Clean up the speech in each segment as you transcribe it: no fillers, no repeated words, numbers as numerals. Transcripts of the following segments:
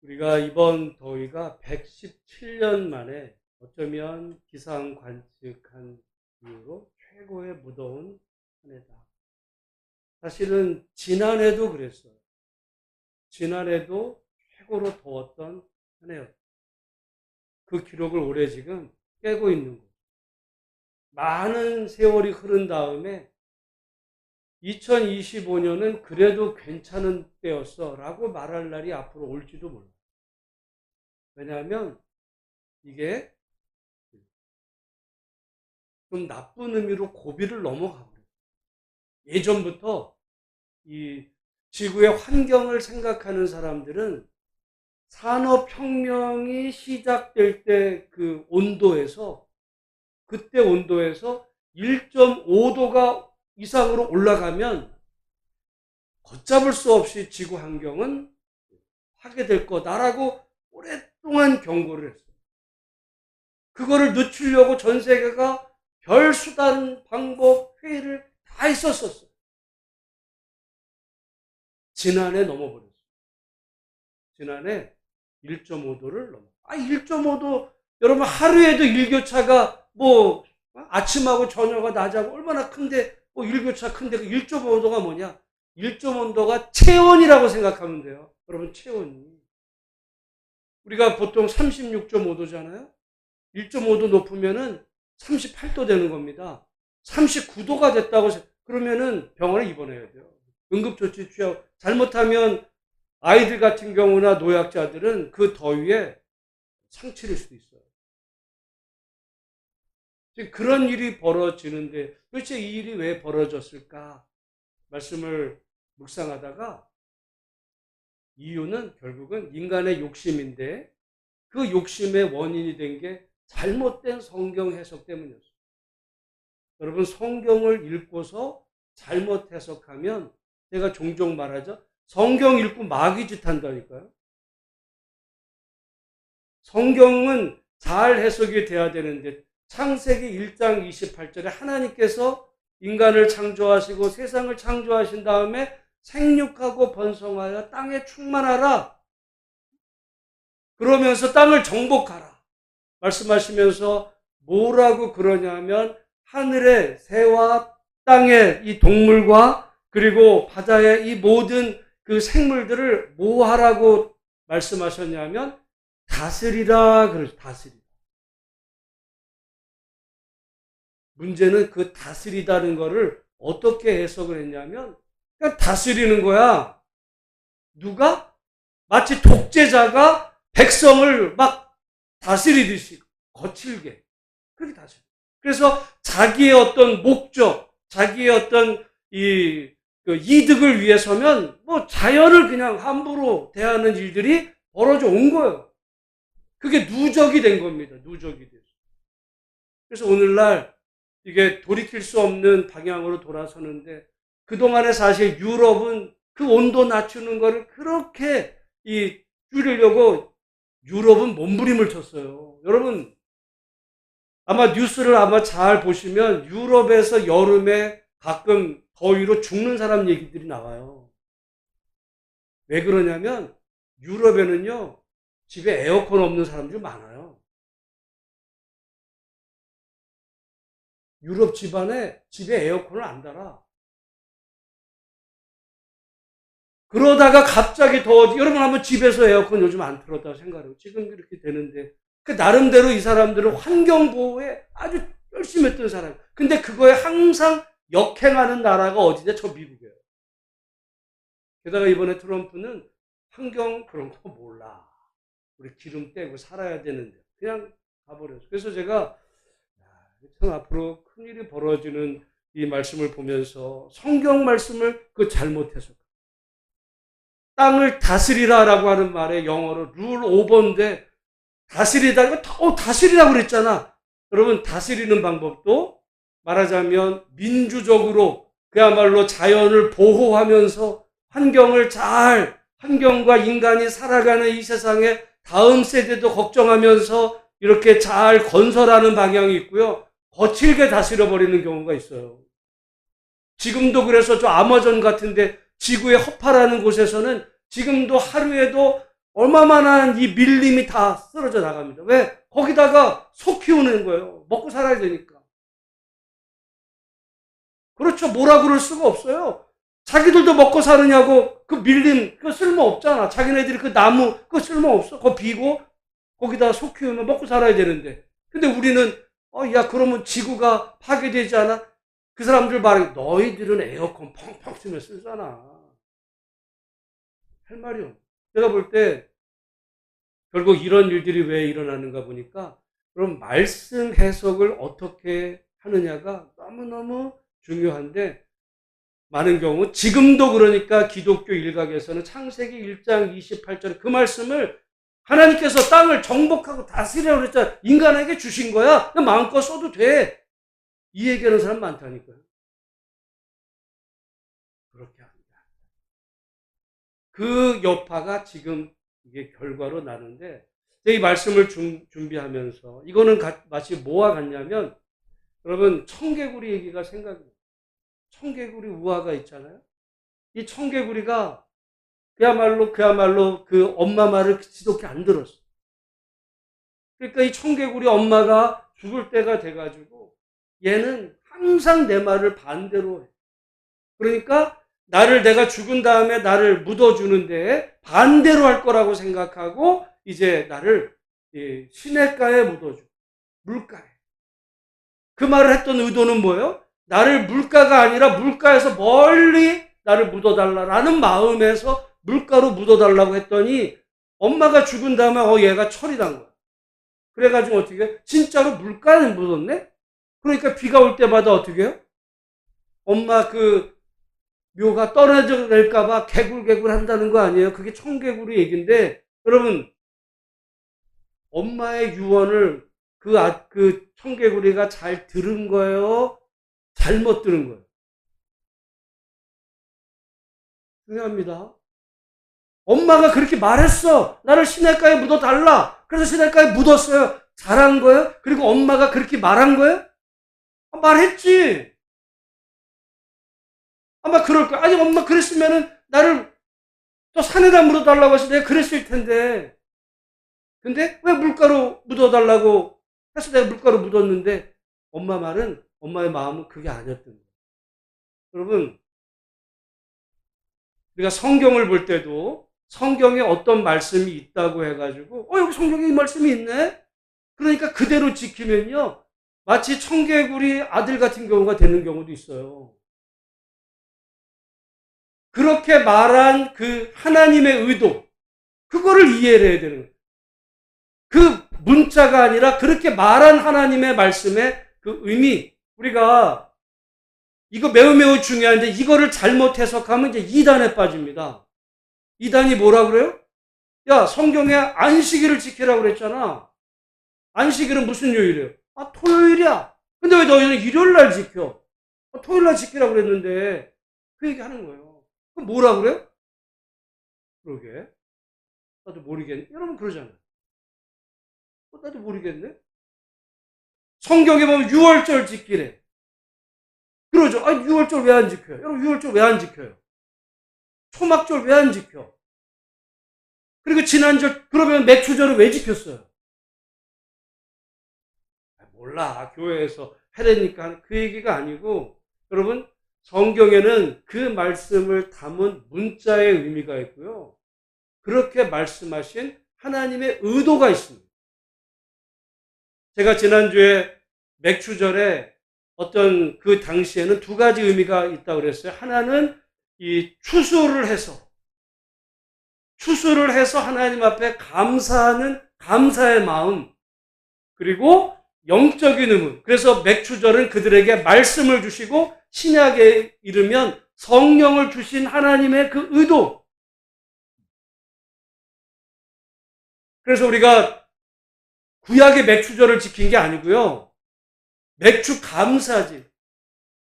우리가 이번 더위가 117년 만에 어쩌면 기상 관측한 이후로 최고의 무더운 한 해다. 사실은 지난해도 그랬어요. 지난해도 최고로 더웠던 한 해였다. 그 기록을 올해 지금 깨고 있는 거죠. 많은 세월이 흐른 다음에 2025년은 그래도 괜찮은 때였어 라고 말할 날이 앞으로 올지도 몰라요. 왜냐하면 이게 좀 나쁜 의미로 고비를 넘어가고 그래요. 예전부터 이 지구의 환경을 생각하는 사람들은 산업혁명이 시작될 때 그 온도에서 그때 온도에서 1.5도가 이상으로 올라가면 걷잡을 수 없이 지구 환경은 파괴될 거다라고 오랫동안 경고를 했어요. 그거를 늦추려고 전 세계가 별 수단, 방법, 회의를 다 했었어요. 지난해 넘어버렸어요. 지난해 1.5도를 넘어. 1.5도, 여러분 하루에도 일교차가 뭐 아침하고 저녁하고 낮하고 얼마나 큰데 일교차 큰데 그 1.5도가 뭐냐? 1.5도가 체온이라고 생각하면 돼요. 여러분 체온이. 우리가 보통 36.5도잖아요. 1.5도 높으면은 38도 되는 겁니다. 39도가 됐다고 그러면은 병원에 입원해야 돼요. 응급조치 취하고 잘못하면 아이들 같은 경우나 노약자들은 그 더위에 상치를 수도 있어요. 그런 일이 벌어지는데 도대체 이 일이 왜 벌어졌을까? 말씀을 묵상하다가 이유는 결국은 인간의 욕심인데 그 욕심의 원인이 된 게 잘못된 성경 해석 때문이었어요. 여러분 성경을 읽고서 잘못 해석하면 제가 종종 말하죠. 성경 읽고 마귀짓 한다니까요. 성경은 잘 해석이 돼야 되는데 창세기 1장 28절에 하나님께서 인간을 창조하시고 세상을 창조하신 다음에 생육하고 번성하여 땅에 충만하라. 그러면서 땅을 정복하라. 말씀하시면서 뭐라고 그러냐면 하늘의 새와 땅의 이 동물과 그리고 바다의 이 모든 그 생물들을 뭐 하라고 말씀하셨냐면 다스리라 그러죠. 다스리라. 문제는 그 다스리다는 거를 어떻게 해석을 했냐면 그냥 다스리는 거야. 누가? 마치 독재자가 백성을 막 다스리듯이 거칠게 그렇게 다스려. 그래서 자기의 어떤 목적, 자기의 어떤 이득을 위해서면 뭐 자연을 그냥 함부로 대하는 일들이 벌어져 온 거예요. 그게 누적이 된 겁니다. 누적이 돼서. 그래서 오늘날 이게 돌이킬 수 없는 방향으로 돌아서는데 그동안에 사실 유럽은 그 온도 낮추는 거를 그렇게 줄이려고 유럽은 몸부림을 쳤어요. 여러분 아마 뉴스를 아마 잘 보시면 유럽에서 여름에 가끔 더위로 죽는 사람 얘기들이 나와요. 왜 그러냐면 유럽에는요 집에 에어컨 없는 사람들이 많아요. 유럽 집에 에어컨을 안 달아. 그러다가 갑자기 더워지. 여러분 한번 집에서 에어컨 요즘 안 틀었다 생각해요. 지금 이렇게 되는데 그 나름대로 이 사람들은 환경 보호에 아주 열심히 했던 사람. 근데 그거에 항상 역행하는 나라가 어디냐? 저 미국이에요. 게다가 이번에 트럼프는 환경 그런 거 몰라. 우리 기름 떼고 살아야 되는데 그냥 가버렸어요. 그래서 제가 참 앞으로 큰일이 벌어지는 이 말씀을 보면서 성경 말씀을 잘못해서 땅을 다스리라라고 하는 말에 영어로 룰 오버인데 다스리다 이거 다스리라고 그랬잖아. 여러분 다스리는 방법도 말하자면 민주적으로 그야말로 자연을 보호하면서 환경과 인간이 살아가는 이 세상에 다음 세대도 걱정하면서 이렇게 잘 건설하는 방향이 있고요. 거칠게 다스려버리는 경우가 있어요. 지금도 그래서 저 아마존 같은데 지구의 허파라는 곳에서는 지금도 하루에도 얼마만한 이 밀림이 다 쓰러져 나갑니다. 왜? 거기다가 소 키우는 거예요. 먹고 살아야 되니까. 그렇죠. 뭐라 그럴 수가 없어요. 자기들도 먹고 사느냐고 그 밀림 그거 쓸모 없잖아. 자기네들이 그 나무 그거 쓸모 없어. 그거 비고 거기다 소 키우면 먹고 살아야 되는데. 근데 우리는 야 그러면 지구가 파괴되지 않아? 그 사람들 말이 너희들은 에어컨 펑펑 쓰면 쓰잖아. 할 말이 없어. 내가 볼 때 결국 이런 일들이 왜 일어나는가 보니까 그럼 말씀 해석을 어떻게 하느냐가 너무너무 중요한데 많은 경우 지금도 그러니까 기독교 일각에서는 창세기 1장 28절 그 말씀을 하나님께서 땅을 정복하고 다스리라고 그랬잖아. 인간에게 주신 거야. 마음껏 써도 돼. 이 얘기하는 사람 많다니까요. 그렇게 합니다. 그 여파가 지금 이게 결과로 나는데 이 말씀을 준비하면서 이거는 마치 뭐와 같냐면 여러분 청개구리 얘기가 생각이 나요. 청개구리 우화가 있잖아요. 이 청개구리가 그야말로 그 엄마 말을 지독히 안 들었어. 그러니까 이 청개구리 엄마가 죽을 때가 돼가지고 얘는 항상 내 말을 반대로 해. 그러니까 내가 죽은 다음에 나를 묻어주는데 반대로 할 거라고 생각하고 이제 나를 시냇가에 묻어줘. 물가에. 그 말을 했던 의도는 뭐예요? 나를 물가가 아니라 물가에서 멀리 나를 묻어달라라는 마음에서 물가로 묻어달라고 했더니 엄마가 죽은 다음에 얘가 철이 난 거야. 그래가지고 어떻게 해? 진짜로 물가에 묻었네? 그러니까 비가 올 때마다 어떻게 해요? 엄마 그 묘가 떨어져 낼까봐 개굴개굴 한다는 거 아니에요? 그게 청개구리 얘기인데 여러분 엄마의 유언을 그 청개구리가 잘 들은 거예요? 잘못 들은 거예요? 중요합니다. 엄마가 그렇게 말했어. 나를 시냇가에 묻어달라. 그래서 시냇가에 묻었어요. 잘한 거예요? 그리고 엄마가 그렇게 말한 거예요? 말했지. 아마 그럴 거야. 아니 엄마 그랬으면은 나를 또 산에다 묻어달라고 해서 내가 그랬을 텐데. 근데 왜 물가로 묻어달라고 해서 내가 물가로 묻었는데 엄마의 마음은 그게 아니었던 거예요. 여러분 우리가 성경을 볼 때도 성경에 어떤 말씀이 있다고 해가지고 여기 성경에 이 말씀이 있네? 그러니까 그대로 지키면요 마치 청개구리 아들 같은 경우가 되는 경우도 있어요. 그렇게 말한 그 하나님의 의도 그거를 이해를 해야 되는 거예요. 그 문자가 아니라 그렇게 말한 하나님의 말씀의 그 의미 우리가 이거 매우 중요한데 이거를 잘못 해석하면 이제 이단에 빠집니다. 이단이 뭐라 그래요? 야 성경에 안식일을 지키라고 그랬잖아. 안식일은 무슨 요일이에요? 토요일이야. 근데 왜 너희는 일요일날 지켜? 토요일날 지키라고 그랬는데 그 얘기 하는 거예요. 그럼 뭐라 그래요? 그러게 나도 모르겠네. 여러분 그러잖아요. 나도 모르겠네. 성경에 보면 6월절 지키래. 그러죠. 6월절 왜 안 지켜요? 여러분 6월절 왜 안 지켜요? 초막절 왜 안 지켜? 그리고 지난절 그러면 맥주절을 왜 지켰어요? 몰라. 교회에서 하려니까 그 얘기가 아니고 여러분 성경에는 그 말씀을 담은 문자의 의미가 있고요. 그렇게 말씀하신 하나님의 의도가 있습니다. 제가 지난주에 맥주절에 어떤 그 당시에는 두 가지 의미가 있다고 그랬어요. 하나는 이 추수를 해서 하나님 앞에 감사하는 감사의 마음 그리고 영적인 의문. 그래서 맥주절은 그들에게 말씀을 주시고 신약에 이르면 성령을 주신 하나님의 그 의도. 그래서 우리가 구약의 맥주절을 지킨 게 아니고요. 맥주 감사지.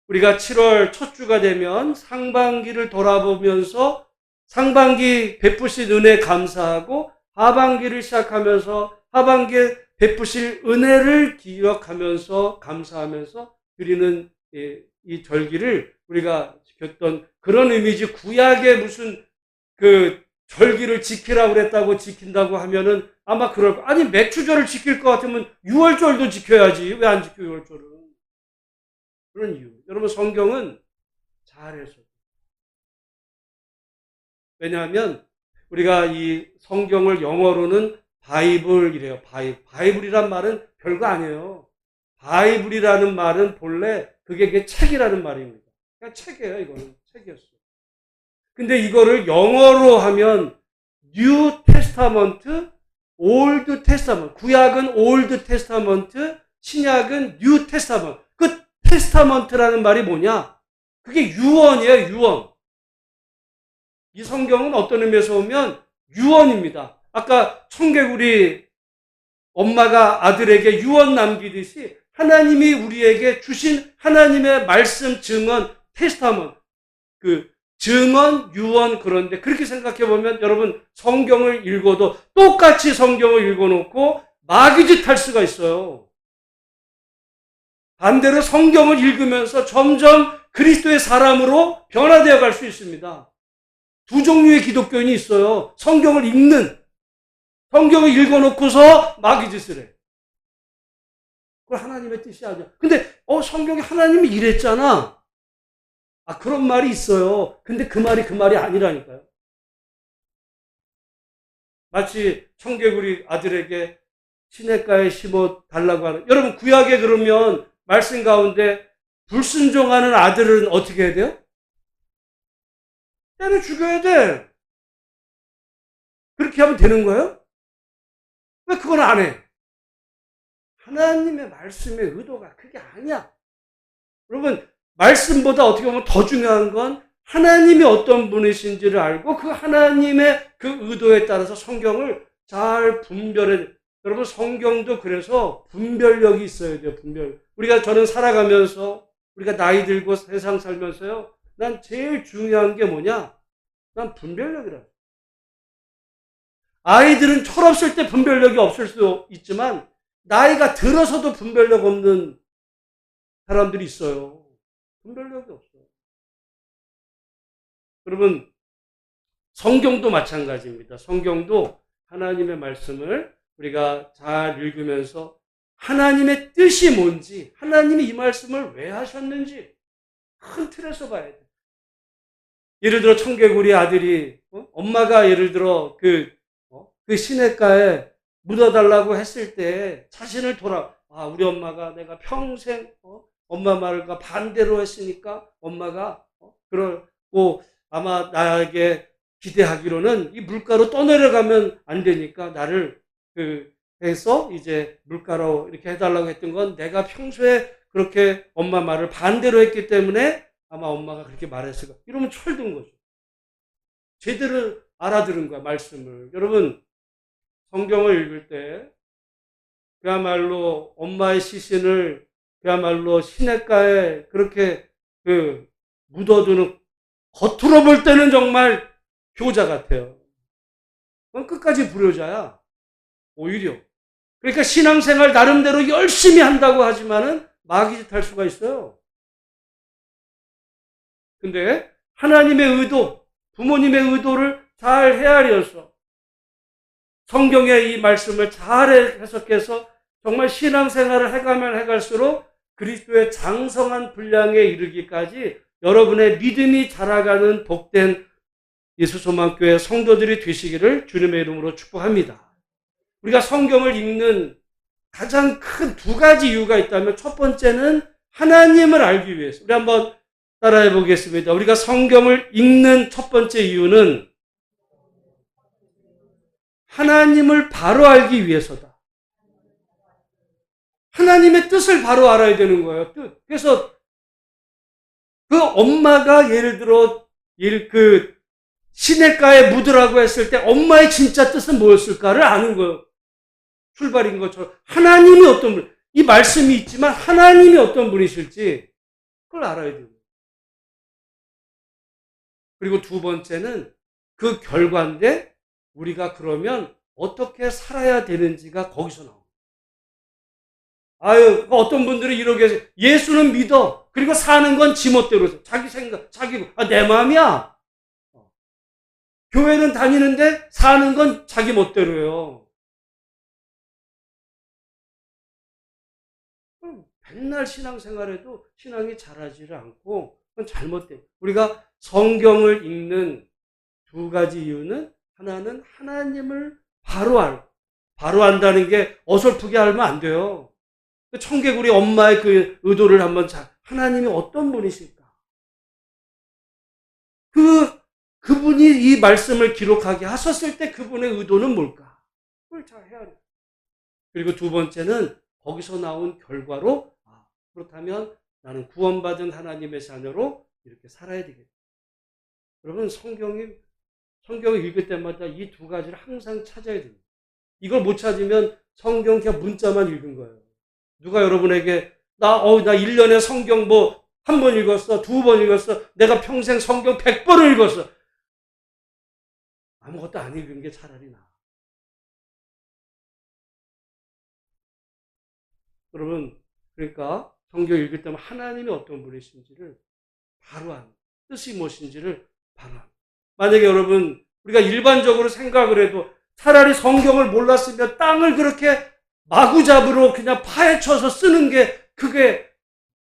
우리가 7월 첫 주가 되면 상반기를 돌아보면서 상반기 베푸신 은혜 감사하고 하반기를 시작하면서 하반기에 베푸실 은혜를 기억하면서 감사하면서 드리는 이 절기를 우리가 지켰던 그런 의미지 구약의 무슨 그 절기를 지키라고 그랬다고 지킨다고 하면은 아마 그럴 거. 아니, 맥주절을 지킬 것 같으면 6월절도 지켜야지. 왜 안 지켜, 6월절은? 그런 이유. 여러분, 성경은 잘해서. 왜냐하면 우리가 이 성경을 영어로는 바이블이래요. 바이블이란 말은 별거 아니에요. 바이블이라는 말은 본래 그게 책이라는 말입니다. 그냥 책이에요, 이거는. 책이었어요. 근데 이거를 영어로 하면 뉴 테스타먼트, 올드 테스타먼트. 구약은 올드 테스타먼트, 신약은 뉴 테스타먼트. 그 테스타먼트라는 말이 뭐냐? 그게 유언이에요, 유언. 이 성경은 어떤 의미에서 보면 유언입니다. 아까 청개구리 엄마가 아들에게 유언 남기듯이 하나님이 우리에게 주신 하나님의 말씀, 증언, 테스타먼트, 그 증언, 유언. 그런데 그렇게 생각해 보면 여러분, 성경을 읽어도 똑같이 성경을 읽어놓고 마귀짓 할 수가 있어요. 반대로 성경을 읽으면서 점점 그리스도의 사람으로 변화되어 갈 수 있습니다. 두 종류의 기독교인이 있어요. 성경을 읽는, 성경을 읽어놓고서 마귀짓을 해. 그걸 하나님의 뜻이 아니야. 근데 성경에 하나님이 이랬잖아. 그런 말이 있어요. 근데 그 말이 아니라니까요. 마치 청개구리 아들에게 시냇가에 심어 달라고 하는. 여러분, 구약에 그러면 말씀 가운데 불순종하는 아들은 어떻게 해야 돼요? 때려 죽여야 돼. 그렇게 하면 되는 거예요? 왜 그건 안 해? 하나님의 말씀의 의도가 그게 아니야. 여러분, 말씀보다 어떻게 보면 더 중요한 건 하나님이 어떤 분이신지를 알고 그 하나님의 그 의도에 따라서 성경을 잘 분별해. 여러분, 성경도 그래서 분별력이 있어야 돼요. 저는 살아가면서, 우리가 나이 들고 세상 살면서요, 난 제일 중요한 게 뭐냐? 난 분별력이라. 아이들은 철없을 때 분별력이 없을 수 있지만 나이가 들어서도 분별력 없는 사람들이 있어요. 분별력이 없어요. 여러분, 성경도 마찬가지입니다. 성경도 하나님의 말씀을 우리가 잘 읽으면서 하나님의 뜻이 뭔지, 하나님이 이 말씀을 왜 하셨는지 큰 틀에서 봐야 돼요. 예를 들어 청개구리 아들이 엄마가 예를 들어 그 시냇가에 묻어달라고 했을 때 자신을 우리 엄마가 내가 평생 엄마 말과 반대로 했으니까 엄마가 그러고 아마 나에게 기대하기로는 이 물가로 떠내려가면 안 되니까 나를 해서 이제 물가로 이렇게 해달라고 했던 건 내가 평소에 그렇게 엄마 말을 반대로 했기 때문에 아마 엄마가 그렇게 말했을 거야. 이러면 철든 거죠. 제대로 알아들은 거야, 말씀을. 여러분, 성경을 읽을 때 그야말로 엄마의 시신을 그야말로 시냇가에 그렇게 묻어두는, 겉으로 볼 때는 정말 효자 같아요. 그건 끝까지 불효자야. 오히려. 그러니까 신앙생활 나름대로 열심히 한다고 하지만은 마귀짓 할 수가 있어요. 근데 하나님의 의도, 부모님의 의도를 잘 헤아려서 성경의 이 말씀을 잘 해석해서 정말 신앙생활을 해가면 해갈수록 그리스도의 장성한 분량에 이르기까지 여러분의 믿음이 자라가는 복된 예수소망교회 성도들이 되시기를 주님의 이름으로 축복합니다. 우리가 성경을 읽는 가장 큰 두 가지 이유가 있다면 첫 번째는 하나님을 알기 위해서. 우리 한번 따라해 보겠습니다. 우리가 성경을 읽는 첫 번째 이유는 하나님을 바로 알기 위해서다. 하나님의 뜻을 바로 알아야 되는 거예요. 뜻. 그래서 그 엄마가 예를 들어 시냇가에 묻으라고 했을 때 엄마의 진짜 뜻은 뭐였을까를 아는 거예요. 출발인 것처럼 하나님이 어떤 분, 이 말씀이 있지만 하나님이 어떤 분이실지 그걸 알아야 돼요. 그리고 두 번째는 그 결과인데 우리가 그러면 어떻게 살아야 되는지가 거기서 나옵니다. 어떤 분들이 이렇게 해서 예수는 믿어. 그리고 사는 건 지멋대로 자기 생각, 내 마음이야. 교회는 다니는데 사는 건 자기 멋대로예요. 그럼 맨날 신앙생활에도 신앙이 자라지를 않고 그건 잘못된. 우리가 성경을 읽는 두 가지 이유는 하나는 하나님을 바로 안다는 게 어설프게 알면 안 돼요. 청개구리 엄마의 그 의도를 한번 하나님이 어떤 분이실까? 그분이 이 말씀을 기록하게 하셨을 때 그분의 의도는 뭘까? 그걸 잘 해야 돼요. 그리고 두 번째는 거기서 나온 결과로 그렇다면 나는 구원받은 하나님의 자녀로 이렇게 살아야 되겠다. 여러분 성경을 읽을 때마다 이 두 가지를 항상 찾아야 됩니다. 이걸 못 찾으면 성경 그냥 문자만 읽은 거예요. 누가 여러분에게 나 1년에 성경 한 번 읽었어, 2번 읽었어, 내가 평생 성경 100번을 읽었어. 아무것도 안 읽은 게 차라리 나아. 여러분, 그러니까 성경 읽을 때면 하나님이 어떤 분이신지를 바로 뜻이 무엇인지를 바로 만약에 여러분, 우리가 일반적으로 생각을 해도 차라리 성경을 몰랐으면 땅을 그렇게 마구잡이로 그냥 파헤쳐서 쓰는 게 그게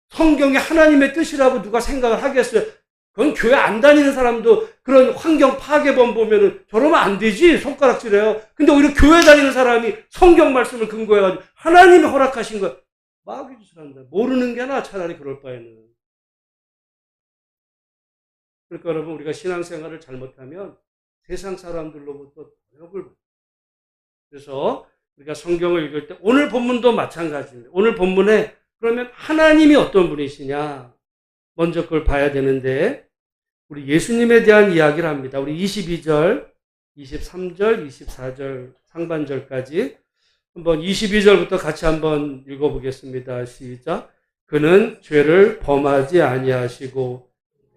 성경이 하나님의 뜻이라고 누가 생각을 하겠어요? 그건 교회 안 다니는 사람도 그런 환경 파괴범 보면은 저러면 안 되지 손가락질해요. 근데 오히려 교회 다니는 사람이 성경 말씀을 근거해가지고 하나님이 허락하신 거 마귀짓을 한다. 모르는 게 나 차라리 그럴 바에는. 그러니까 여러분 우리가 신앙생활을 잘못하면 세상 사람들로부터 도역을 받아요. 그래서 우리가 성경을 읽을 때 오늘 본문도 마찬가지입니다. 오늘 본문에 그러면 하나님이 어떤 분이시냐 먼저 그걸 봐야 되는데 우리 예수님에 대한 이야기를 합니다. 우리 22절, 23절, 24절 상반절까지 한번 22절부터 같이 한번 읽어보겠습니다. 시작. 그는 죄를 범하지 아니하시고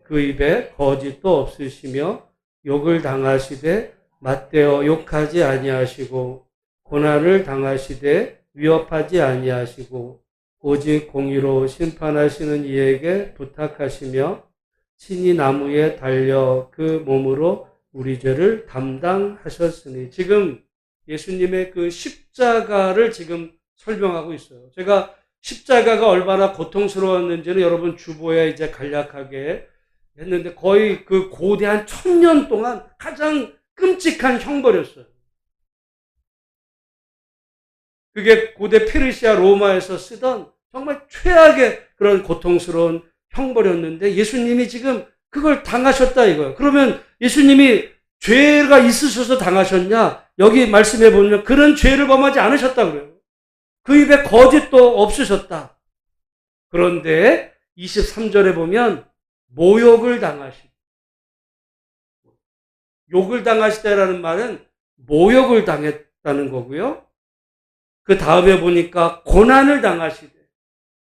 그 입에 거짓도 없으시며 욕을 당하시되 맞대어 욕하지 아니하시고 고난을 당하시되 위협하지 아니하시고 오직 공의로 심판하시는 이에게 부탁하시며 친히 나무에 달려 그 몸으로 우리 죄를 담당하셨으니 지금 예수님의 그 십자가를 지금 설명하고 있어요. 제가 십자가가 얼마나 고통스러웠는지는 여러분 주보에 이제 간략하게 했는데 거의 그 고대한 1000년 동안 가장 끔찍한 형벌이었어요. 그게 고대 페르시아 로마에서 쓰던 정말 최악의 그런 고통스러운 형벌이었는데 예수님이 지금 그걸 당하셨다 이거예요. 그러면 예수님이 죄가 있으셔서 당하셨냐? 여기 말씀해 보면 그런 죄를 범하지 않으셨다 그래요. 그 입에 거짓도 없으셨다. 그런데 23절에 보면 모욕을 당하시다. 욕을 당하시다라는 말은 모욕을 당했다는 거고요. 그 다음에 보니까 고난을 당하시대.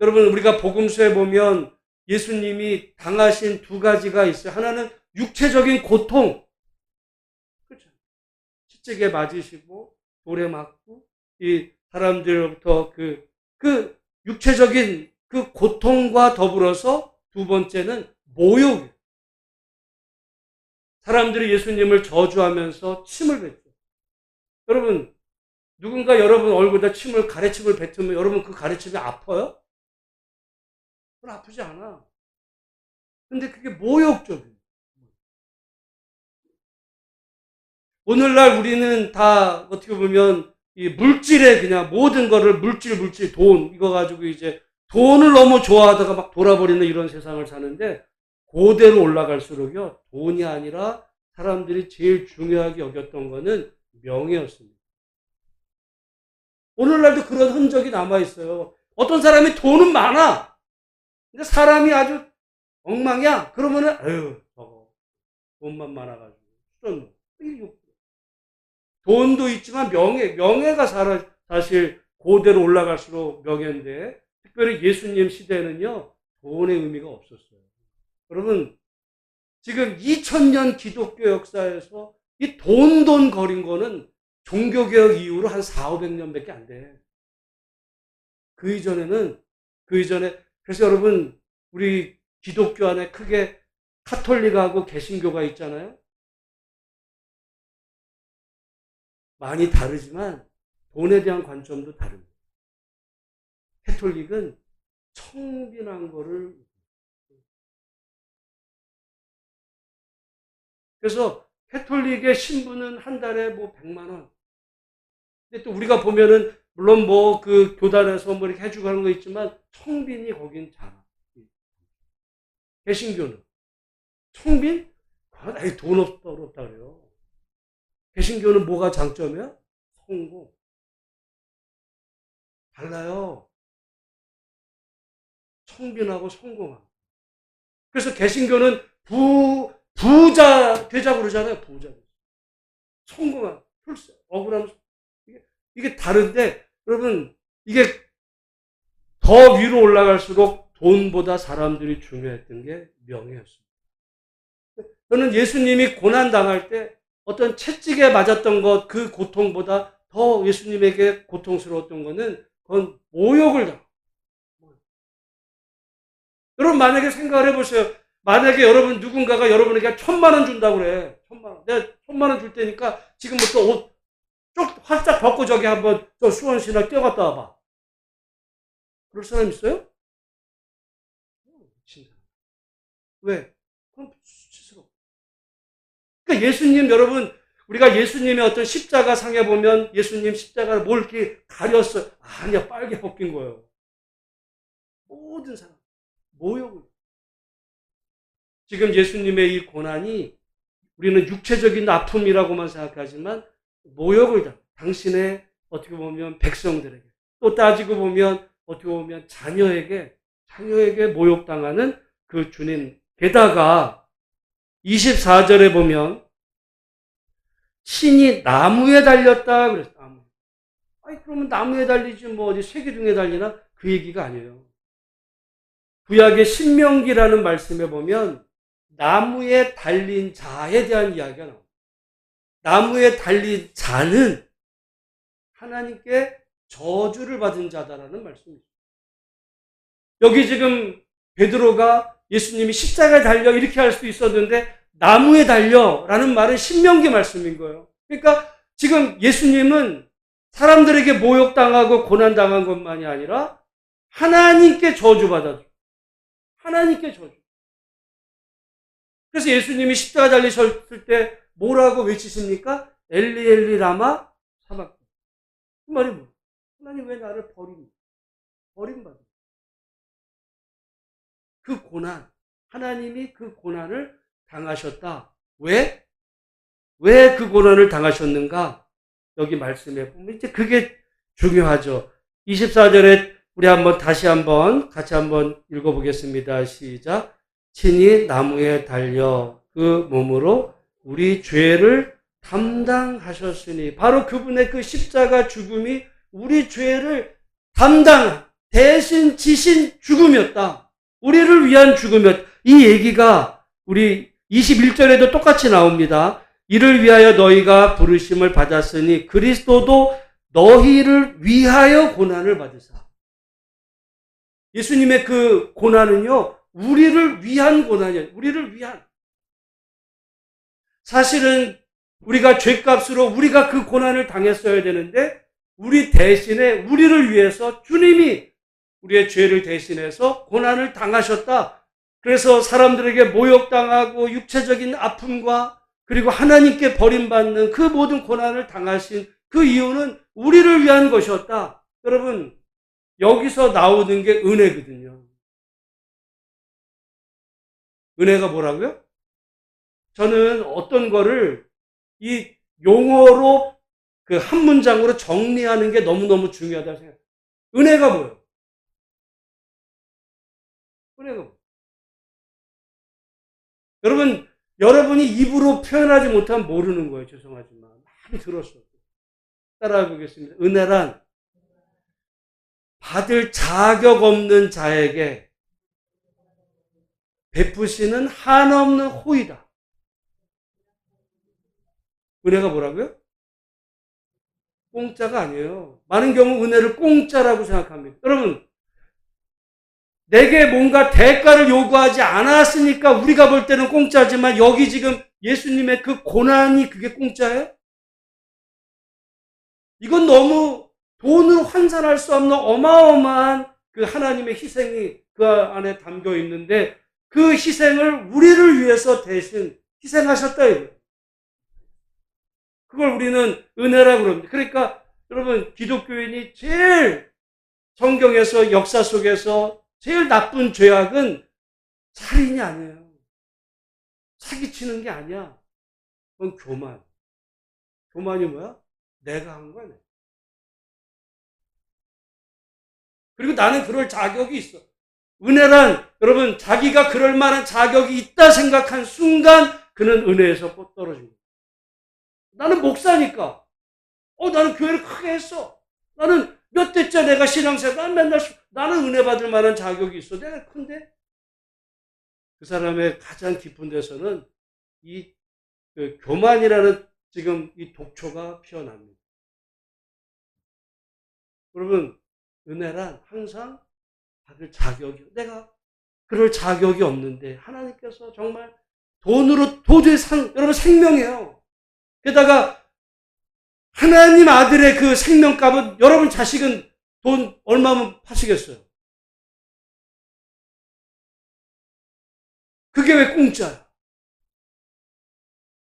여러분 우리가 복음서에 보면 예수님이 당하신 두 가지가 있어요. 하나는 육체적인 고통. 그렇죠. 십자가에 맞으시고 돌에 맞고 이 사람들로부터 그 육체적인 그 고통과 더불어서 두 번째는 모욕. 사람들이 예수님을 저주하면서 침을 뱉죠. 여러분 누군가 여러분 얼굴에다 가래침을 뱉으면 여러분 그 가래침이 아파요? 그건 아프지 않아. 근데 그게 모욕적이에요. 오늘날 우리는 다 어떻게 보면 이 물질에 그냥 모든 거를 물질, 돈 이거 가지고 이제 돈을 너무 좋아하다가 막 돌아버리는 이런 세상을 사는데 고대로 올라갈수록요 돈이 아니라 사람들이 제일 중요하게 여겼던 거는 명예였습니다. 오늘날도 그런 흔적이 남아있어요. 어떤 사람이 돈은 많아. 근데 사람이 아주 엉망이야. 그러면은, 저거, 돈만 많아가지고. 수전, 돈도 있지만 명예가 사실 고대로 올라갈수록 명예인데, 특별히 예수님 시대에는요, 돈의 의미가 없었어요. 여러분, 지금 2000년 기독교 역사에서 이 돈 거린 거는 종교개혁 이후로 한 400~500년밖에 안 돼. 그 이전에, 그래서 여러분, 우리 기독교 안에 크게 카톨릭하고 개신교가 있잖아요. 많이 다르지만 돈에 대한 관점도 다릅니다. 캐톨릭은 청빈한 거를, 그래서 캐톨릭의 신부는 한 달에 뭐 100만 원. 근데 또 우리가 보면은 물론 뭐 그 교단에서 뭐 이렇게 해주고 하는 거 있지만 청빈이 거긴 작아. 개신교는 청빈? 에이, 돈 없다 그래요. 개신교는 뭐가 장점이야? 성공. 달라요. 청빈하고 성공하고. 그래서 개신교는 부자 되자고 그러잖아요. 부자. 성공한, 풀세, 억울함. 이게 다른데, 여러분, 이게 더 위로 올라갈수록 돈보다 사람들이 중요했던 게 명예였습니다. 저는 예수님이 고난당할 때 어떤 채찍에 맞았던 것, 그 고통보다 더 예수님에게 고통스러웠던 것은 그건 모욕을 당하고. 여러분 만약에 생각을 해보세요. 만약에 여러분 누군가가 여러분에게 1,000만 원 준다고 그래. 1,000만 원. 내가 1,000만 원 줄 테니까 지금부터 옷 쭉 활짝 벗고 저기 한번 저 수원시나 뛰어갔다 와봐. 그럴 사람 있어요? 진짜. 왜? 그건 수치스러워. 그러니까 예수님 여러분, 우리가 예수님의 어떤 십자가 상에 보면 예수님 십자가를 뭘 이렇게 가렸어요. 아니야, 빨개 벗긴 거예요. 모든 사람. 모욕을. 지금 예수님의 이 고난이 우리는 육체적인 아픔이라고만 생각하지만 모욕을 당. 당신의 어떻게 보면 백성들에게, 또 따지고 보면 어떻게 보면 자녀에게 모욕당하는 그 주님. 게다가 24절에 보면 신이 나무에 달렸다 그랬어요. 나무. 아니 그러면 나무에 달리지 뭐 어디 쇠기둥에 달리나? 그 얘기가 아니에요. 구약의 신명기라는 말씀에 보면 나무에 달린 자에 대한 이야기가 나옵니다. 나무에 달린 자는 하나님께 저주를 받은 자다라는 말씀입니다. 여기 지금 베드로가 예수님이 십자가에 달려 이렇게 할 수도 있었는데 나무에 달려라는 말은 신명기 말씀인 거예요. 그러니까 지금 예수님은 사람들에게 모욕당하고 고난당한 것만이 아니라 하나님께 저주받았죠. 하나님께 저주. 그래서 예수님이 십자가 달리셨을 때 뭐라고 외치십니까? 엘리 엘리 라마 사박다니. 그 말이 뭐예요? 하나님 왜 나를 버림받아? 그 고난, 하나님이 그 고난을 당하셨다. 왜? 왜 그 고난을 당하셨는가? 여기 말씀에 보면 이제 그게 중요하죠. 24절에 우리 같이 한번 읽어보겠습니다. 시작. 친히 나무에 달려 그 몸으로 우리 죄를 담당하셨으니, 바로 그분의 그 십자가 죽음이 우리 죄를 대신 지신 죽음이었다. 우리를 위한 죽음이었다. 이 얘기가 우리 21절에도 똑같이 나옵니다. 이를 위하여 너희가 부르심을 받았으니 그리스도도 너희를 위하여 고난을 받으사. 예수님의 그 고난은요, 우리를 위한 고난이에요. 우리를 위한. 사실은 우리가 죄값으로 우리가 그 고난을 당했어야 되는데 우리 대신에 우리를 위해서 주님이 우리의 죄를 대신해서 고난을 당하셨다. 그래서 사람들에게 모욕당하고 육체적인 아픔과 그리고 하나님께 버림받는 그 모든 고난을 당하신 그 이유는 우리를 위한 것이었다. 여러분, 여기서 나오는 게 은혜거든요. 은혜가 뭐라고요? 저는 어떤 거를 이 용어로 그 한 문장으로 정리하는 게 너무너무 중요하다고 생각해요. 은혜가 뭐예요? 은혜가 뭐예요? 여러분이 입으로 표현하지 못하면 모르는 거예요. 죄송하지만. 많이 들었어요. 따라해 보겠습니다. 은혜란 받을 자격 없는 자에게 베푸시는 한없는 호의다. 은혜가 뭐라고요? 공짜가 아니에요. 많은 경우 은혜를 공짜라고 생각합니다. 여러분, 내게 뭔가 대가를 요구하지 않았으니까 우리가 볼 때는 공짜지만 여기 지금 예수님의 그 고난이 그게 공짜예요? 이건 너무 돈으로 환산할 수 없는 어마어마한 그 하나님의 희생이 그 안에 담겨 있는데 그 희생을 우리를 위해서 대신 희생하셨다 이거예요. 그걸 우리는 은혜라고 그럽니다. 그러니까 여러분 기독교인이 제일 성경에서 역사 속에서 제일 나쁜 죄악은 살인이 아니에요. 사기치는 게 아니야. 그건 교만. 교만이 뭐야? 내가 한 거야. 그리고 나는 그럴 자격이 있어. 은혜란 여러분 자기가 그럴 만한 자격이 있다 생각한 순간 그는 은혜에서 뻗 떨어진 거야. 나는 목사니까. 나는 교회를 크게 했어. 나는 몇 대째 내가 신앙생활 맨날 나는 은혜 받을 만한 자격이 있어. 내가 큰데 그 사람의 가장 깊은 데서는 이 교만이라는 지금 이 독초가 피어납니다. 여러분 은혜란 항상 받을 자격이 내가 그럴 자격이 없는데 하나님께서 정말 돈으로 도저히 여러분 생명이에요. 게다가 하나님 아들의 그 생명값은 여러분 자식은 돈 얼마면 파시겠어요? 그게 왜 공짜야?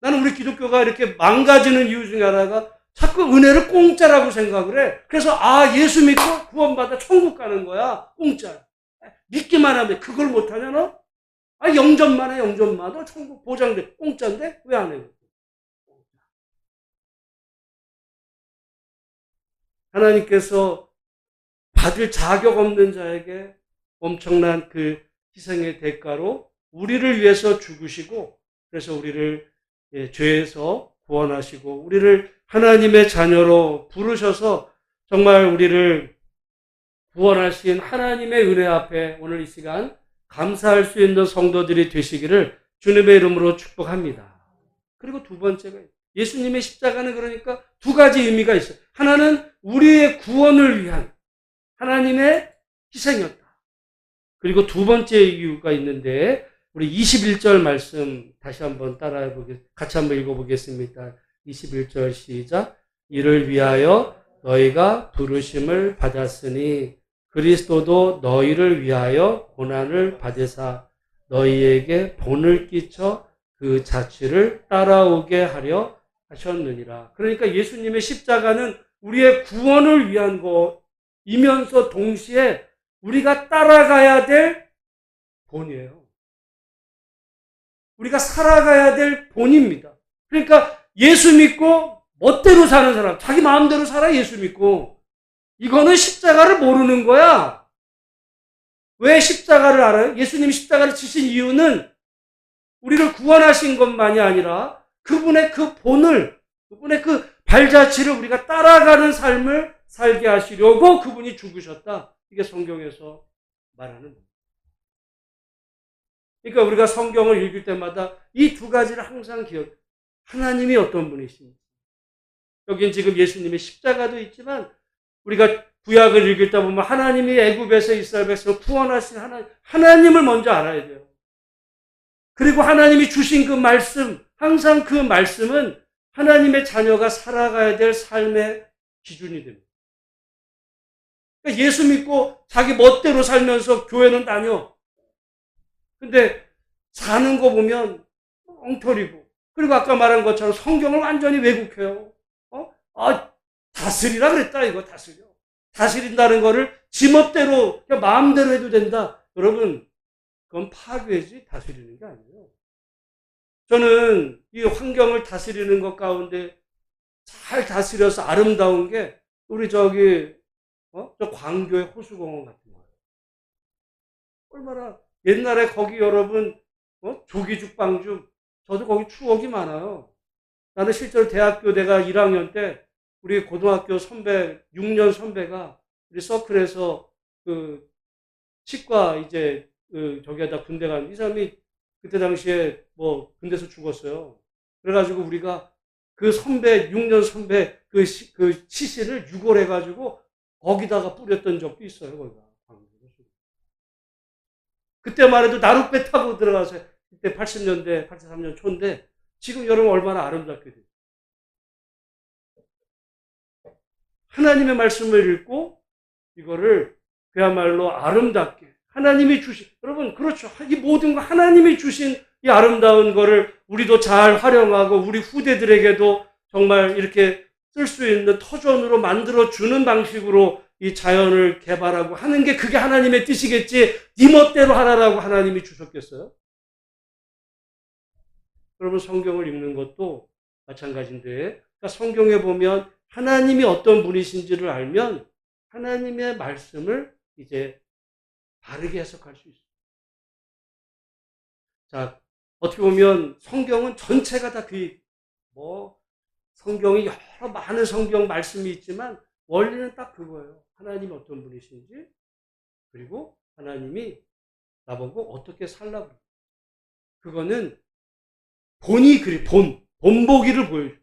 나는 우리 기독교가 이렇게 망가지는 이유 중에 하나가 자꾸 은혜를 공짜라고 생각을 해. 그래서 예수 믿고 구원받아 천국 가는 거야. 공짜야. 믿기만 하면 그걸 못하냐 너? 영접만 해 영접만. 너 천국 보장돼. 공짜인데 왜 안 해? 하나님께서 받을 자격 없는 자에게 엄청난 그 희생의 대가로 우리를 위해서 죽으시고 그래서 우리를 죄에서 구원하시고 우리를 하나님의 자녀로 부르셔서 정말 우리를 구원하신 하나님의 은혜 앞에 오늘 이 시간 감사할 수 있는 성도들이 되시기를 주님의 이름으로 축복합니다. 그리고 두 번째가 예수님의 십자가는 그러니까 두 가지 의미가 있어요. 하나는 우리의 구원을 위한 하나님의 희생이었다. 그리고 두 번째 이유가 있는데 우리 21절 말씀 다시 한번 같이 한번 읽어보겠습니다. 21절 시작. 이를 위하여 너희가 부르심을 받았으니 그리스도도 너희를 위하여 고난을 받으사 너희에게 본을 끼쳐 그 자취를 따라오게 하려 하셨느니라. 그러니까 예수님의 십자가는 우리의 구원을 위한 거이면서 동시에 우리가 따라가야 될 본이에요. 우리가 살아가야 될 본입니다. 그러니까 예수 믿고 멋대로 사는 사람, 자기 마음대로 살아 예수 믿고. 이거는 십자가를 모르는 거야. 왜 십자가를 알아요? 예수님이 십자가를 지신 이유는 우리를 구원하신 것만이 아니라 그분의 그 본을, 그분의 그 발자취를 우리가 따라가는 삶을 살게 하시려고 그분이 죽으셨다. 이게 성경에서 말하는 겁니다. 그러니까 우리가 성경을 읽을 때마다 이 두 가지를 항상 하나님이 어떤 분이십니까? 여긴 지금 예수님의 십자가도 있지만 우리가 구약을 읽을 때 보면 하나님이 애굽에서 이스라엘 백성을 구원하신 하나님을 먼저 알아야 돼요. 그리고 하나님이 주신 그 말씀, 항상 그 말씀은 하나님의 자녀가 살아가야 될 삶의 기준이 됩니다. 그러니까 예수 믿고 자기 멋대로 살면서 교회는 다녀. 근데 사는 거 보면 엉터리고, 그리고 아까 말한 것처럼 성경을 완전히 왜곡해요. 다스리라 그랬다, 이거 다스려. 다스린다는 거를 지멋대로, 그냥 마음대로 해도 된다. 여러분, 그건 파괴지 다스리는 게 아니에요. 저는 이 환경을 다스리는 것 가운데 잘 다스려서 아름다운 게 우리 저 광교의 호수공원 같은 거예요. 얼마나 옛날에 거기 여러분 조기죽방죽, 저도 거기 추억이 많아요. 나는 실제로 대학교 내가 1학년 때 우리 고등학교 선배, 6년 선배가 우리 서클에서 그 치과 저기에다 군대 간 이 사람이 그때 당시에 군대에서 죽었어요. 그래가지고 우리가 그 선배, 6년 선배 그 시신을 유골해가지고 거기다가 뿌렸던 적도 있어요, 거기가. 그때만 해도 나룻배 타고 들어가서 그때 80년대, 83년 초인데 지금 여러분 얼마나 아름답게 돼요. 하나님의 말씀을 읽고 이거를 그야말로 아름답게 하나님이 주신, 여러분 그렇죠. 이 모든 거 하나님이 주신 이 아름다운 거를 우리도 잘 활용하고 우리 후대들에게도 정말 이렇게 쓸 수 있는 터전으로 만들어주는 방식으로 이 자연을 개발하고 하는 게 그게 하나님의 뜻이겠지, 네 멋대로 하라라고 하나님이 주셨겠어요? 여러분 성경을 읽는 것도 마찬가지인데, 그러니까 성경에 보면 하나님이 어떤 분이신지를 알면 하나님의 말씀을 이제 바르게 해석할 수 있어요. 자, 어떻게 보면 성경은 전체가 다 성경이 여러 많은 성경 말씀이 있지만 원리는 딱 그거예요. 하나님이 어떤 분이신지, 그리고 하나님이 나보고 어떻게 살라고. 그거는 본이 그리 본보기를 보여줘.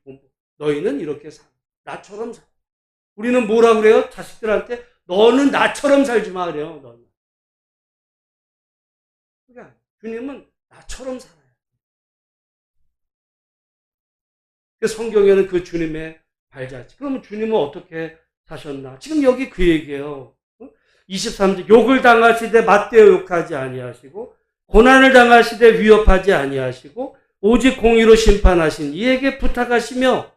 너희는 이렇게 살아. 나처럼 살아. 우리는 뭐라 그래요? 자식들한테 너는 나처럼 살지 마 그래요. 너는. 그러니까 주님은 나처럼 살아요. 그 성경에는 그 주님의 발자취. 그러면 주님은 어떻게 사셨나? 지금 여기 그 얘기예요. 23절 욕을 당하시되 맞대어 욕하지 아니하시고 고난을 당하시되 위협하지 아니하시고 오직 공의로 심판하신 이에게 부탁하시며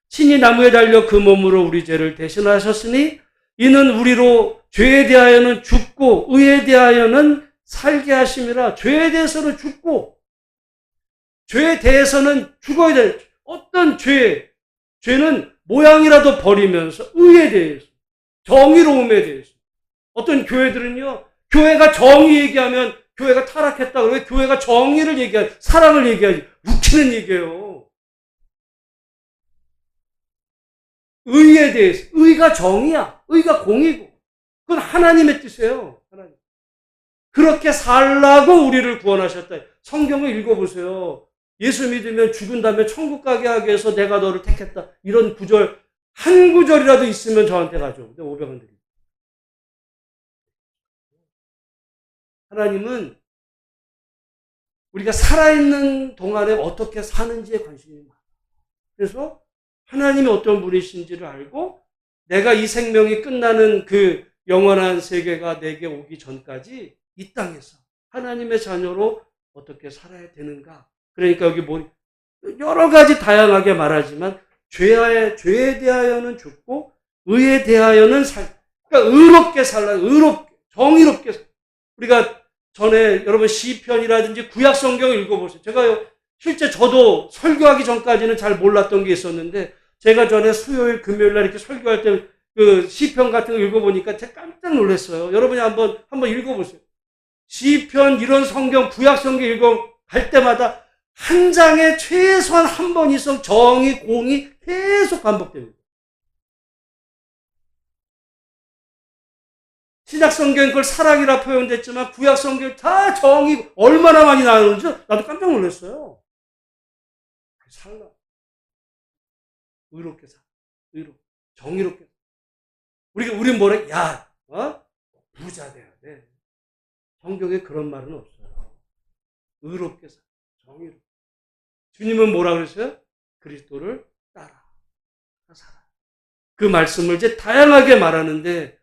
친히 나무에 달려 그 몸으로 우리 죄를 대신하셨으니 이는 우리로 죄에 대하여는 죽고 의에 대하여는 살게 하심이라. 죄에 대해서는 죽고 죄에 대해서는 죽어야 돼. 어떤 죄는 모양이라도 버리면서 의에 대해서, 정의로움에 대해서. 어떤 교회들은요, 교회가 정의 얘기하면 교회가 타락했다고 왜 교회가 정의를 얘기하지, 사랑을 얘기하지. 웃기는 얘기예요. 의에 대해서. 의가 정의야. 의가 공이고. 그건 하나님의 뜻이에요. 하나님. 그렇게 살라고 우리를 구원하셨다. 성경을 읽어보세요. 예수 믿으면 죽은 다음에 천국 가게 하기 위해서 내가 너를 택했다. 이런 구절, 한 구절이라도 있으면 저한테 가죠. 내가 500원 드립니다. 하나님은 우리가 살아있는 동안에 어떻게 사는지에 관심이 많아요. 그래서 하나님이 어떤 분이신지를 알고 내가 이 생명이 끝나는 그 영원한 세계가 내게 오기 전까지 이 땅에서 하나님의 자녀로 어떻게 살아야 되는가. 그러니까 여기 여러 가지 다양하게 말하지만 죄에 대하여는 죽고 의에 대하여는 그러니까 의롭게 살라. 의롭게, 정의롭게. 우리가 전에 여러분 시편이라든지 구약 성경 읽어보세요. 제가 실제 저도 설교하기 전까지는 잘 몰랐던 게 있었는데 제가 전에 수요일 금요일 날 이렇게 설교할 때 그 시편 같은 거 읽어보니까 제가 깜짝 놀랐어요. 여러분이 한번 읽어보세요. 시편 이런 성경, 구약 성경 읽어갈 때마다 한 장에 최소한 한 번 이상 정의, 공의 계속 반복됩니다. 신약 성경은 그걸 사랑이라 표현됐지만 구약 성경 다 정의 얼마나 많이 나오는지 나도 깜짝 놀랐어요. 살라. 의롭게 살아. 의롭게. 정의롭게 살아. 우리 뭐래? 야, 부자 돼야 돼. 성경에 그런 말은 없어요. 의롭게 살아. 정의롭게. 주님은 뭐라 그랬어요? 그리스도를 따라. 살아. 그 말씀을 이제 다양하게 말하는데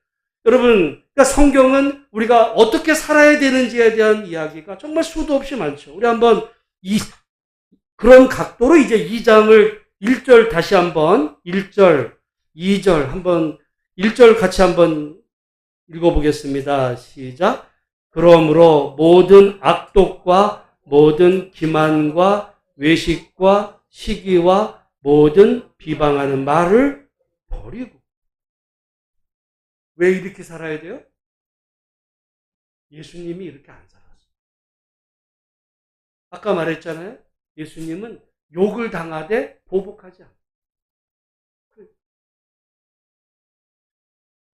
여러분, 그러니까 성경은 우리가 어떻게 살아야 되는지에 대한 이야기가 정말 수도 없이 많죠. 우리 한번 그런 각도로 이제 2장을 1절 다시 한번 1절, 2절 한번 1절 같이 한번 읽어보겠습니다. 시작. 그러므로 모든 악독과 모든 기만과 외식과 시기와 모든 비방하는 말을 버리고. 왜 이렇게 살아야 돼요? 예수님이 이렇게 안 살았어요. 아까 말했잖아요. 예수님은 욕을 당하되 보복하지 않아요.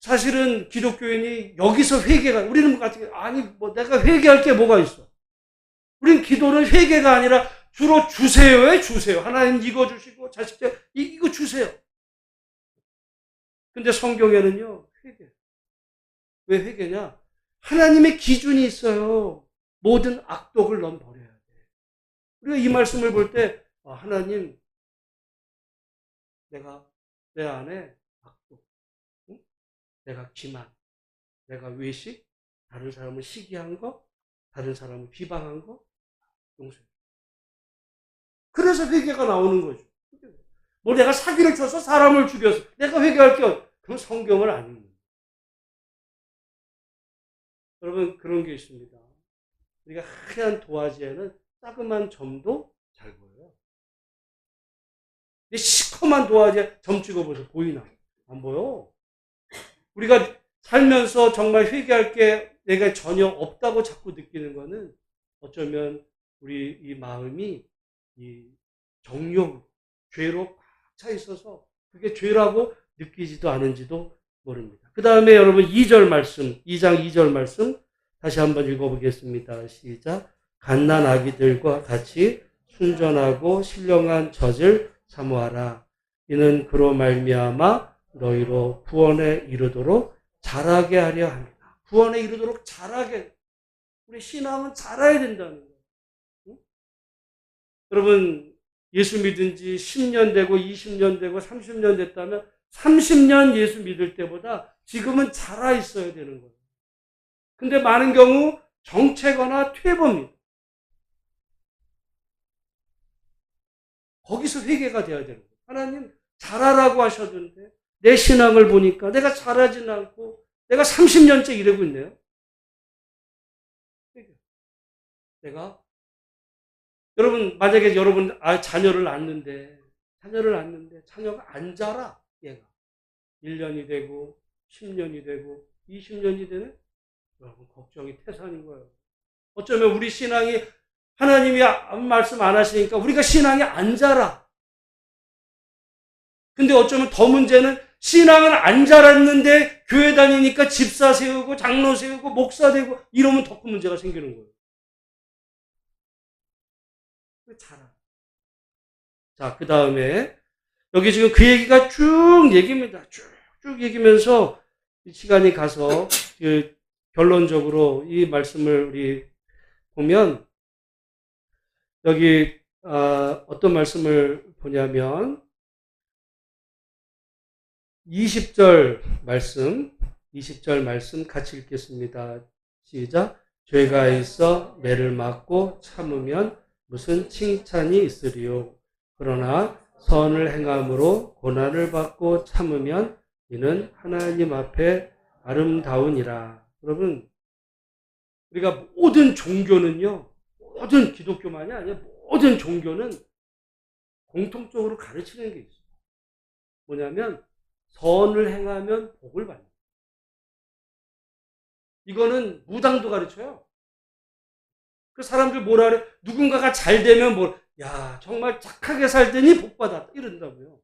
사실은 기독교인이 여기서 회개가, 우리는 내가 회개할 게 뭐가 있어? 우린 기도는 회개가 아니라 주로 주세요에 주세요. 하나님 이거 주시고 자식들 이거 주세요. 근데 성경에는요, 회개. 왜 회개냐? 하나님의 기준이 있어요. 모든 악독을 넌 버려야 돼. 우리가 이 말씀을 볼 때, 하나님, 내가 내 안에 악독, 내가 기만, 내가 외식, 다른 사람을 시기한 거, 다른 사람을 비방한 거 용서해. 그래서 회개가 나오는 거죠. 뭐 내가 사기를 쳐서 사람을 죽여서 내가 회개할 게 그건 성경을 안 읽는 거예요. 여러분 그런 게 있습니다. 우리가 하얀 도화지에는 따끔한 점도 잘 보여요. 이 시커먼 도화지에 점 찍어보세요. 보이나? 안 보여. 우리가 살면서 정말 회개할 게 내가 전혀 없다고 자꾸 느끼는 거는 어쩌면 우리 이 마음이 이 정욕, 죄로 꽉 차 있어서 그게 죄라고 느끼지도 않은지도 모릅니다. 그 다음에 여러분 2절 말씀, 2장 2절 말씀 다시 한번 읽어보겠습니다. 시작. 갓난 아기들과 같이 순전하고 신령한 젖을 사모하라. 이는 그로 말미암아 너희로 구원에 이르도록 자라게 하려 합니다. 구원에 이르도록 자라게. 우리 신앙은 자라야 된다는 거예요. 응? 여러분 예수 믿은 지 10년 되고 20년 되고 30년 됐다면 30년 예수 믿을 때보다 지금은 자라 있어야 되는 거예요. 근데 많은 경우 정체거나 퇴보입니다. 거기서 회개가 돼야 되는 거예요. 하나님 자라라고 하셨는데 내 신앙을 보니까 내가 자라진 않고 내가 30년째 이러고 있네요. 내가 여러분 만약에 여러분 자녀를 낳는데 자녀가 안 자라. 얘가 1년이 되고 10년이 되고 20년이 되네. 여러분 걱정이 태산인 거예요. 어쩌면 우리 신앙이 하나님이 아무 말씀 안 하시니까 우리가 신앙이 안 자라. 근데 어쩌면 더 문제는 신앙을 안 자랐는데 교회 다니니까 집사 세우고 장로 세우고 목사 되고 이러면 더 큰 문제가 생기는 거예요. 자라. 자, 그 다음에 여기 지금 그 얘기가 쭉 얘기입니다. 쭉 얘기면서 시간이 가서 그 결론적으로 이 말씀을 우리 보면 여기 어떤 말씀을 보냐면 20절 말씀 같이 읽겠습니다. 시작. 죄가 있어 매를 맞고 참으면 무슨 칭찬이 있으리요. 그러나 선을 행함으로 고난을 받고 참으면 이는 하나님 앞에 아름다우니라. 여러분 우리가 모든 종교는요. 모든 기독교만이 아니라 모든 종교는 공통적으로 가르치는 게 있어요. 뭐냐면 선을 행하면 복을 받는다. 이거는 무당도 가르쳐요. 그 사람들 뭐라 그래? 누군가가 잘 되면 야 정말 착하게 살더니 복 받았다 이런다고요.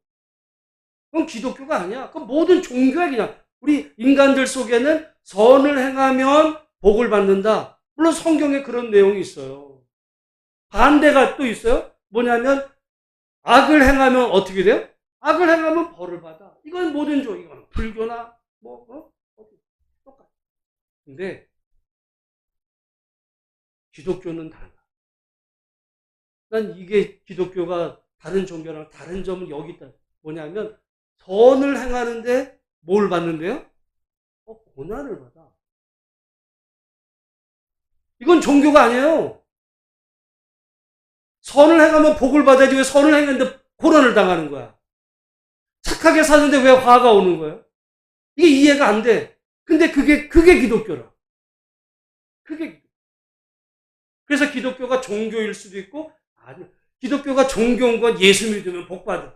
그건 기독교가 아니야. 그건 모든 종교야 그냥. 우리 인간들 속에는 선을 행하면 복을 받는다. 물론 성경에 그런 내용이 있어요. 반대가 또 있어요. 뭐냐면 악을 행하면 어떻게 돼요? 악을 행하면 벌을 받아. 이건 모든 이건 불교나 똑같아. 근데 기독교는 달라. 난 이게 기독교가 다른 종교랑 다른 점은 여기 있다. 뭐냐면 선을 행하는데 뭘 받는데요? 고난을 받아. 이건 종교가 아니에요. 선을 행하면 복을 받아야지 왜 선을 행했는데 고난을 당하는 거야. 착하게 사는데 왜 화가 오는 거예요? 이게 이해가 안 돼. 근데 그게 기독교라. 그게 기독교. 그래서 기독교가 종교일 수도 있고 아니 기독교가 종교인 건 예수 믿으면 복 받아.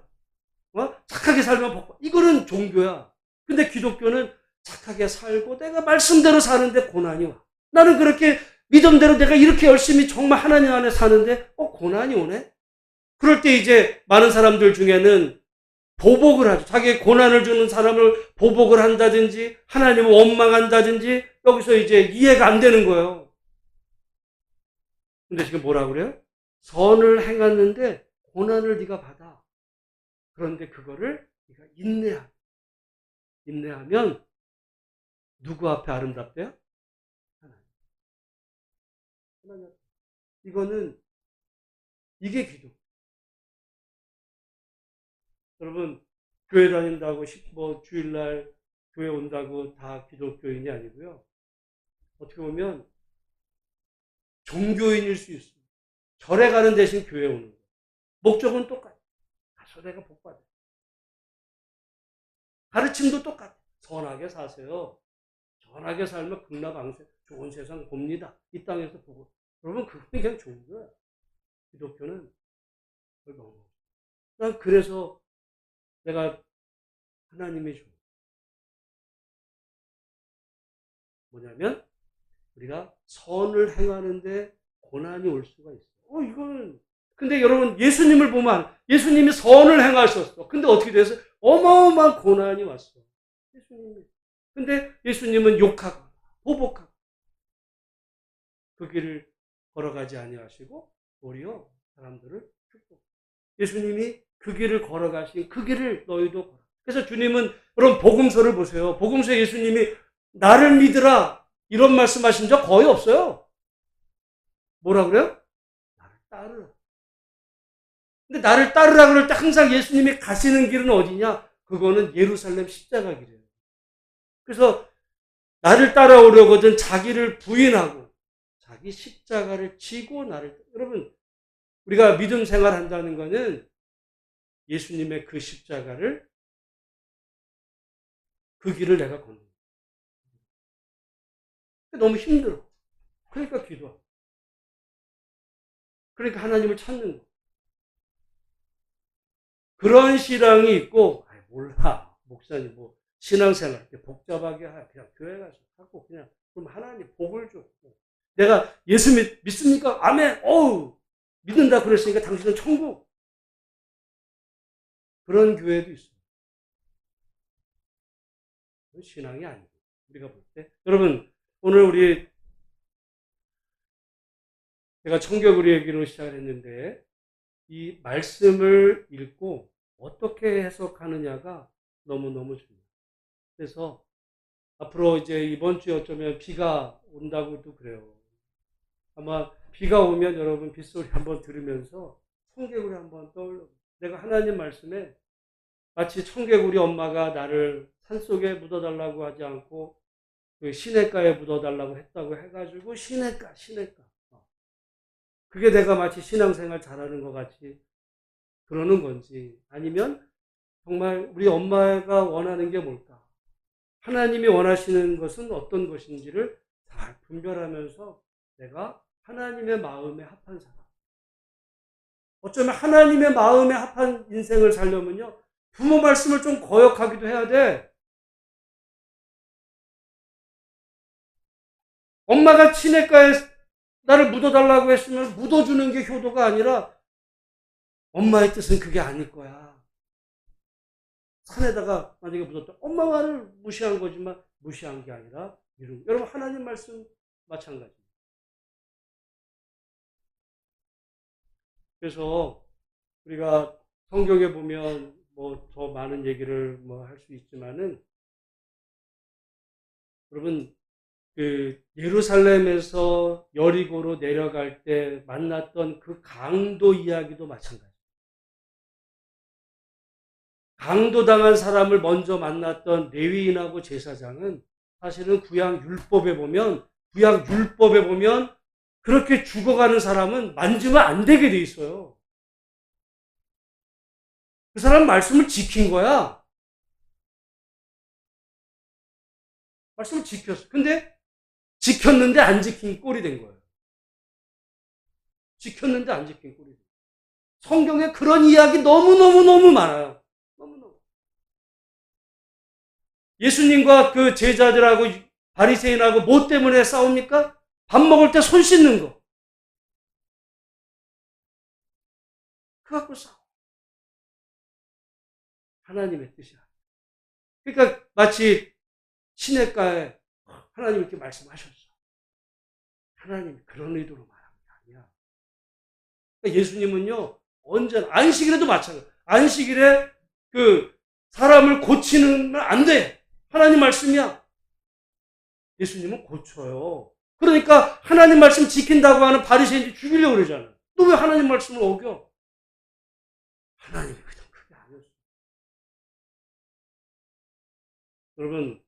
착하게 살면 복 받아. 이거는 종교야. 근데 기독교는 착하게 살고 내가 말씀대로 사는데 고난이 와. 나는 그렇게 믿음대로 내가 이렇게 열심히 정말 하나님 안에 사는데 고난이 오네? 그럴 때 이제 많은 사람들 중에는 보복을 하죠. 자기의 고난을 주는 사람을 보복을 한다든지 하나님을 원망한다든지 여기서 이제 이해가 안 되는 거예요. 근데 지금 뭐라고 그래요? 선을 행했는데 고난을 네가 받아. 그런데 그거를 네가 인내하면 누구 앞에 아름답대요? 하나님. 이게 기독. 여러분 교회 다닌다고 주일날 교회 온다고 다 기독교인이 아니고요. 어떻게 보면 종교인일 수 있어요. 절에 가는 대신 교회 오는 거. 목적은 똑같아. 가서 내가 복 받아. 가르침도 똑같아. 선하게 사세요. 선하게 살면 극락왕세 좋은 세상 봅니다. 이 땅에서 보고. 여러분 그건 그냥 종교야. 기독교는 그걸 너무. 난 그래서 내가 하나님이 줘. 뭐냐면 우리가 선을 행하는데 고난이 올 수가 있어. 이거는 근데 여러분 예수님을 보면 예수님이 선을 행하셨어. 근데 어떻게 됐어요? 어마어마한 고난이 왔어. 예수님이. 근데 예수님은 욕하고 보복하고 그 길을 걸어가지 아니하시고 오히려 사람들을 축복. 예수님이 그 길을 걸어가신 그 길을 너희도 걸어. 그래서 주님은 여러분 복음서를 보세요. 복음서에 예수님이 나를 믿으라 이런 말씀하신 적 거의 없어요. 뭐라 그래요? 나를 따르라. 근데 나를 따르라 그럴 때 항상 예수님이 가시는 길은 어디냐? 그거는 예루살렘 십자가 길이에요. 그래서 나를 따라오려거든 자기를 부인하고 자기 십자가를 지고 여러분 우리가 믿음 생활한다는 거는 예수님의 그 십자가를 그 길을 내가 걷는 거예요. 너무 힘들어. 그러니까 기도하고. 그러니까 하나님을 찾는 거. 그런 신앙이 있고, 몰라. 목사님, 신앙생활 이렇게 복잡하게 그냥 교회 가서 하고, 그럼 하나님 복을 줬고. 내가 예수 믿습니까? 아멘. 믿는다 그랬으니까 당신은 천국. 그런 교회도 있어요. 신앙이 아니고, 우리가 볼 때. 여러분, 오늘 제가 청교구리 얘기로 시작을 했는데, 이 말씀을 읽고 어떻게 해석하느냐가 너무너무 중요해요. 그래서 앞으로 이제 이번 주에 어쩌면 비가 온다고도 그래요. 아마 비가 오면 여러분 빗소리 한번 들으면서 청개구리 한번 떠올려. 내가 하나님 말씀에 마치 청개구리 엄마가 나를 산속에 묻어달라고 하지 않고 그 시냇가에 묻어달라고 했다고 해가지고 시냇가. 그게 내가 마치 신앙생활 잘하는 것 같이 그러는 건지 아니면 정말 우리 엄마가 원하는 게 뭘까? 하나님이 원하시는 것은 어떤 것인지를 잘 분별하면서 내가 하나님의 마음에 합한 사람. 어쩌면 하나님의 마음에 합한 인생을 살려면요. 부모 말씀을 좀 거역하기도 해야 돼. 엄마가 시냇가에 나를 묻어달라고 했으면 묻어주는 게 효도가 아니라 엄마의 뜻은 그게 아닐 거야. 산에다가 만약에 묻었다. 엄마 말을 무시한 거지만 무시한 게 아니라 이런. 여러분 하나님 말씀 마찬가지입니다. 그래서 우리가 성경에 보면 더 많은 얘기를 할 수 있지만은 여러분 그 예루살렘에서 여리고로 내려갈 때 만났던 그 강도 이야기도 마찬가지예요. 강도당한 사람을 먼저 만났던 레위인하고 제사장은 사실은 구약 율법에 보면 그렇게 죽어가는 사람은 만지면 안 되게 돼 있어요. 그 사람 말씀을 지킨 거야. 말씀을 지켰어. 근데 지켰는데 안 지킨 꼴이 된 거예요. 지켰는데 안 지킨 꼴이 된 거예요. 성경에 그런 이야기 너무너무 많아요. 너무너무. 예수님과 그 제자들하고 바리새인하고 뭐 때문에 싸웁니까? 밥 먹을 때 손 씻는 거. 그거 갖고 싸워. 하나님의 뜻이야. 그러니까 마치 시냇가에 하나님 이렇게 말씀하셨어. 하나님이 그런 의도로 말한 게 아니야. 그러니까 예수님은요, 언제나, 안식일에도 마찬가지야. 안식일에 그 사람을 고치는 건 안 돼. 하나님 말씀이야. 예수님은 고쳐요. 그러니까 하나님 말씀 지킨다고 하는 바리새인들 죽이려고 그러잖아. 너 왜 하나님 말씀을 어겨? 하나님이 그냥 그게 아니었어. 여러분,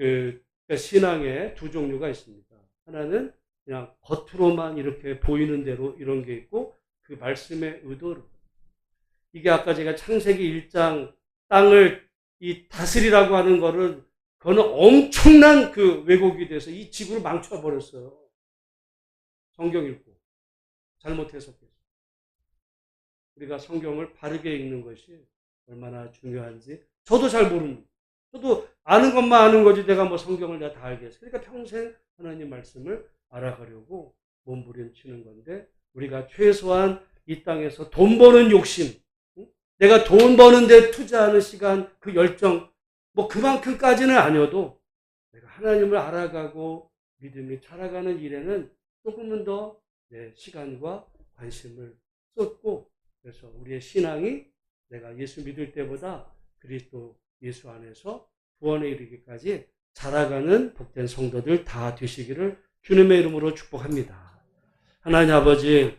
그러니까 신앙에 두 종류가 있습니다. 하나는 그냥 겉으로만 이렇게 보이는 대로 이런 게 있고, 그 말씀의 의도를. 이게 아까 제가 창세기 1장 땅을 이 다스리라고 하는 거를, 그거는 엄청난 그 왜곡이 돼서 이 지구를 망쳐버렸어요. 성경 읽고 잘못 해석해서. 우리가 성경을 바르게 읽는 것이 얼마나 중요한지 저도 잘 모릅니다. 저도 아는 것만 아는 거지 내가 뭐 성경을 내가 다 알겠어. 그러니까 평생 하나님 말씀을 알아가려고 몸부림치는 건데, 우리가 최소한 이 땅에서 돈 버는 욕심, 내가 돈 버는데 투자하는 시간, 그 열정, 뭐 그만큼까지는 아니어도 내가 하나님을 알아가고 믿음이 자라가는 일에는 조금은 더 내 시간과 관심을 쏟고, 그래서 우리의 신앙이 내가 예수 믿을 때보다 그리스도 예수 안에서 구원에 이르기까지 자라가는 복된 성도들 다 되시기를 주님의 이름으로 축복합니다. 하나님 아버지,